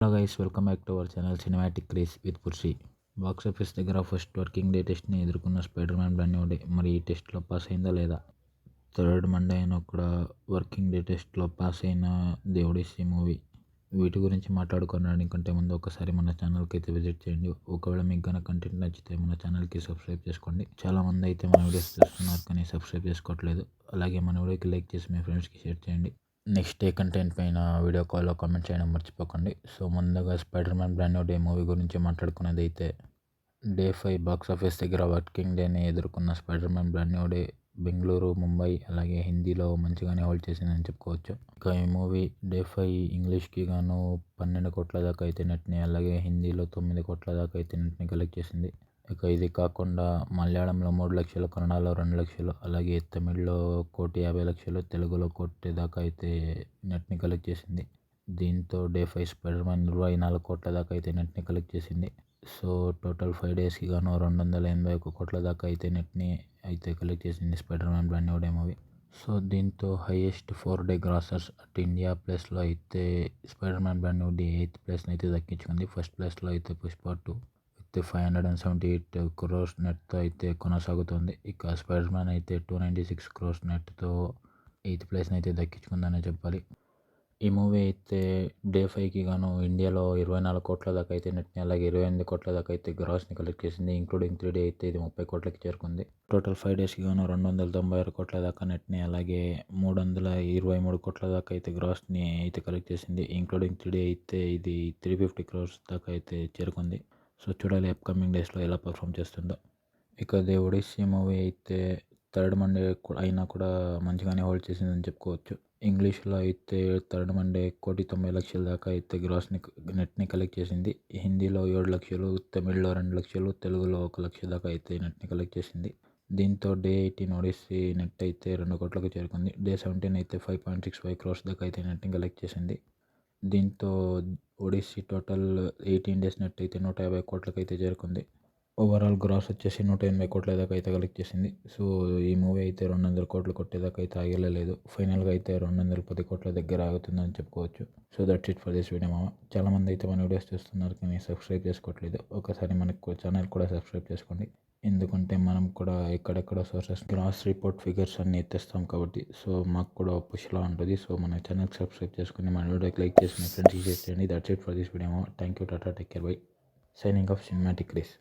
Hello guys, welcome back to our channel cinematic craze with Purshi. Box office దగ్గర first working day టెస్ట్ని ఎదుర్కొన్న Spider Man brand new day. మరి ఈ టెస్ట్లో pass అయిందా లేదా? థర్డ్ మండే అయినా కూడా వర్కింగ్ డే టెస్ట్లో పాస్ అయిన దేవుడిసి మూవీ. వీటి గురించి మాట్లాడుకోవడానికంటే ముందు ఒకసారి మన ఛానల్కి అయితే విజిట్ చేయండి. ఒకవేళ మీకు కనుక కంటెంట్ నచ్చితే మన ఛానల్కి సబ్స్క్రైబ్ చేసుకోండి. చాలామంది అయితే మన వీడియోస్ చూస్తున్నారు కానీ సబ్స్క్రైబ్ చేసుకోవట్లేదు. అలాగే మన వీడియోకి లైక్ చేసి మీ ఫ్రెండ్స్కి షేర్ చేయండి. నెక్స్ట్ డే కంటెంట్ పైన వీడియో కాల్లో కామెంట్ చేయడం మర్చిపోకండి. సో ముందుగా spider Man brand new day movie గురించి మాట్లాడుకునేది అయితే, డే 5 బాక్స్ ఆఫీస్ దగ్గర వర్కింగ్ డేని ఎదుర్కొన్న Spider Man brand new day Bengaluru, Mumbai అలాగే హిందీలో మంచిగానే హోల్డ్ చేసిందని చెప్పుకోవచ్చు. ఇక ఈ మూవీ డే 5 ఇంగ్లీష్కి గాను 12 కోట్ల దాకా అయితే నెట్ని, అలాగే హిందీలో 9 కోట్ల దాకా అయితే నెట్ని కలెక్ట్ చేసింది. ఇక ఇది కాకుండా మలయాళంలో 3 లక్షలు, కన్నడలో 2 లక్షలు, అలాగే తమిళ్లో 1,50,00,000, తెలుగులో 1,00,00,000 దాకా అయితే నెట్ని కలెక్ట్ చేసింది. దీంతో డే 5 స్పైడర్ మ్యాన్ 24 కోట్ల దాకా అయితే నెట్ని కలెక్ట్ చేసింది. సో టోటల్ 5 డేస్కి గాను 281 కోట్ల దాకా అయితే నెట్ని అయితే కలెక్ట్ చేసింది Spider Man brand new day movie. So దీంతో highest 4 day grossers at India ప్లేస్లో అయితే Spider Man brand new day 8th ప్లేస్ని అయితే దక్కించుకుంది. ఫస్ట్ ప్లేస్లో అయితే పుష్ప 2 విత్ 578 crores నెట్తో అయితే కొనసాగుతుంది. ఇక స్పైడర్ మ్యాన్ అయితే 296 crores నెట్తో 8th ప్లేస్ని అయితే దక్కించుకుందనే చెప్పాలి. ఈ మూవీ అయితే డే 5కి గాను ఇండియాలో 24 కోట్ల దాకా అయితే నెట్ని, అలాగే 28 కోట్ల దాకా అయితే గ్రాస్ని కలెక్ట్ చేసింది. ఇంక్లూడింగ్ 3 డే అయితే ఇది 30 కోట్లకి చేరుకుంది. టోటల్ 5 డేస్కి గాను 296 కోట్ల దాకా నెట్ని, అలాగే 323 కోట్ల దాకా అయితే గ్రాస్ని అయితే కలెక్ట్ చేసింది. ఇంక్లూడింగ్ 3 డే అయితే ఇది 350 crores దాకా అయితే చేరుకుంది. సో చూడాలి అప్కమింగ్ డేస్లో ఎలా పర్ఫామ్ చేస్తుందో. ఇక ది ఒడిస్సీ మూవీ అయితే థర్డ్ మండే అయినా కూడా మంచిగానే హోల్డ్ చేసిందని చెప్పుకోవచ్చు. ఇంగ్లీష్లో అయితే థర్డ్ మండే 1,90,00,000 దాకా అయితే గ్రాస్ని నెట్ని కలెక్ట్ చేసింది. హిందీలో 7 లక్షలు, తమిళ్లో 2 లక్షలు, తెలుగులో 1 లక్ష దాకా అయితే నెట్ని కలెక్ట్ చేసింది. దీంతో డే 18 ఒడిస్సీ నెట్ అయితే 2 కోట్లకు చేరుకుంది. డే 17 అయితే 5.65 crores దాకా అయితే నెట్ని కలెక్ట్ చేసింది. దీంతో ఒడిస్సీ టోటల్ 18 డేస్ నెట్ అయితే 150 కోట్లకి అయితే చేరుకుంది. ఓవరాల్ గ్రాస్ వచ్చేసి 180 కోట్ల దాకా అయితే కలెక్ట్ చేసింది. సో ఈ మూవీ అయితే 200 కోట్లు కొట్టేదాకా అయితే ఆగలేదు. ఫైనల్గా అయితే 210 కోట్ల దగ్గర ఆగుతుందని చెప్పుకోవచ్చు. So that's it for this video మామ. చాలామంది అయితే మన వీడియోస్ చూస్తున్నారు కానీ సబ్స్క్రైబ్ చేసుకోవట్లేదు. ఒకసారి మనకు ఛానల్ కూడా సబ్స్క్రైబ్ చేసుకోండి. ఎందుకంటే మనం కూడా ఎక్కడెక్కడ సోర్సెస్ గ్రాస్ రిపోర్ట్ ఫిగర్స్ అన్ని ఎత్తేస్తాం కాబట్టి, సో మాకు కూడా పుష్లా ఉంటుంది. సో మన ఛానల్ సబ్స్క్రైబ్ చేసుకుని మన వీడియోకి లైక్ చేసి మీ ఫ్రెండ్స్కి షేర్ చేయండి. That's it for this video మామ. Thank you, tata, take care, bye. Signing off cinematic craze.